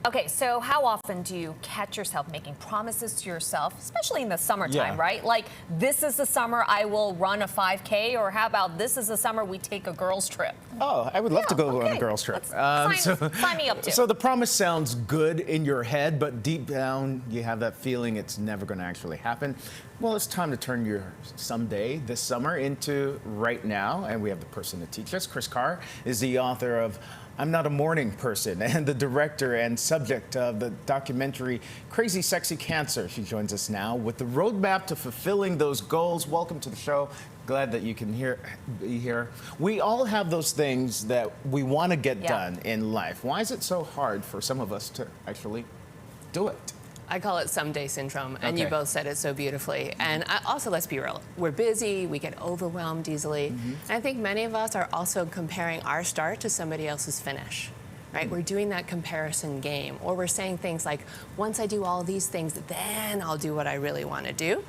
Okay, so how often do you catch yourself making promises to yourself, especially in the summertime, right? Like, this is the summer I will run a 5K, or how about this is the summer we take a girls' trip? Oh, I would love to go on a girls' trip. Sign me up too. So the promise sounds good in your head, but deep down you have that feeling it's never going to actually happen. Well, it's time to turn your someday this summer into right now, and we have the person to teach us. Chris Carr is the author of I'm Not a Morning Person and the director and subject of the documentary Crazy Sexy Cancer. She joins us now with the roadmap to fulfilling those goals. Welcome to the show. Glad that you can be here. We all have those things that we want to get done in life. Why is it so hard for some of us to actually do it? I call it someday syndrome, and you both said it so beautifully. And also, let's be real, we're busy, we get overwhelmed easily. And I think many of us are also comparing our start to somebody else's finish, right? We're doing that comparison game, or we're saying things like, once I do all these things, then I'll do what I really want to do.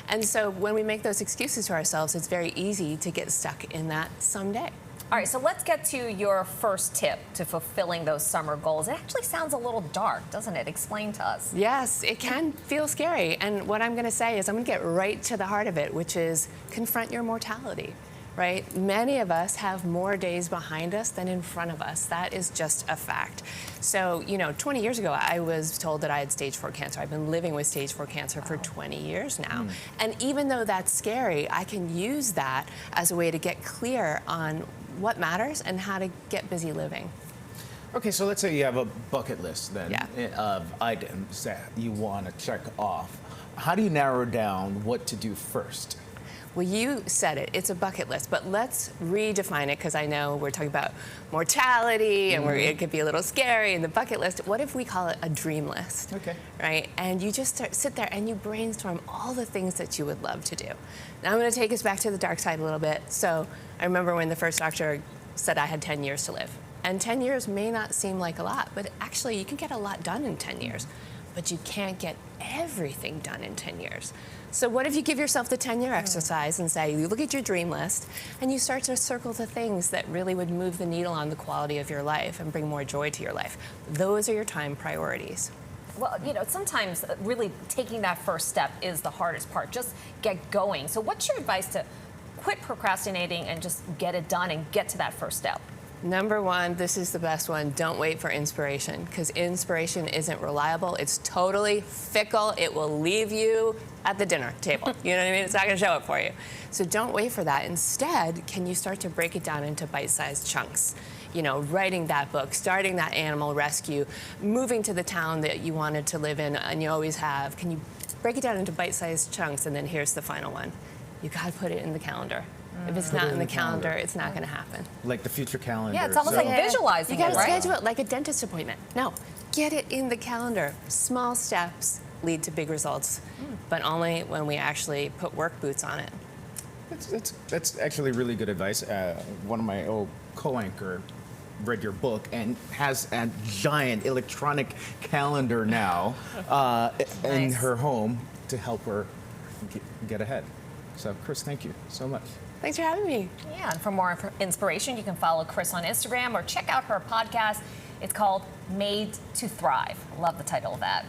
And so when we make those excuses to ourselves, it's very easy to get stuck in that someday. All right, so let's get to your first tip to fulfilling those summer goals. It actually sounds a little dark, doesn't it? Explain to us. Yes, it can feel scary. And what I'm going to say is I'm going to get right to the heart of it, which is confront your mortality, right? Many of us have more days behind us than in front of us. That is just a fact. So, 20 years ago, I was told that I had stage 4 cancer. I've been living with stage 4 cancer for 20 years now. And even though that's scary, I can use that as a way to get clear on what matters and how to get busy living. Okay, so let's say you have a bucket list then of items that you want to check off. How do you narrow down what to do first? Well, you said it. It's a bucket list, but let's redefine it, because I know we're talking about mortality and it could be a little scary, and the bucket list. What if we call it a dream list? Okay. Right? And you just sit there and you brainstorm all the things that you would love to do. Now I'm going to take us back to the dark side a little bit. So I remember when the first doctor said I had 10 years to live. And 10 years may not seem like a lot, but actually you can get a lot done in 10 years. But you can't get everything done in 10 years. So what if you give yourself the 10-year exercise and say, you look at your dream list and you start to circle the things that really would move the needle on the quality of your life and bring more joy to your life. Those are your time priorities. Well, sometimes really taking that first step is the hardest part. Just get going. So what's your advice to quit procrastinating and just get it done and get to that first step? Number one, this is the best one, don't wait for inspiration, because inspiration isn't reliable. It's totally fickle. It will leave you at the dinner table. You know what I mean? It's not going to show up for you. So don't wait for that. Instead, can you start to break it down into bite-sized chunks? Writing that book, starting that animal rescue, moving to the town that you wanted to live in and you always have. Can you break it down into bite-sized chunks? And then here's the final one. You got to put it in the calendar. If it's not in the calendar, it's not going to happen. Like the future calendar. Yeah, it's almost like visualizing it, right? You got to schedule schedule it like a dentist appointment. No, get it in the calendar. Small steps lead to big results, but only when we actually put work boots on it. That's actually really good advice. One of my old co-anchor read your book and has a giant electronic calendar now in her home to help her get ahead. So, Chris, thank you so much. Thanks for having me. Yeah, and for more inspiration, you can follow Chris on Instagram or check out her podcast. It's called Made to Thrive. I love the title of that.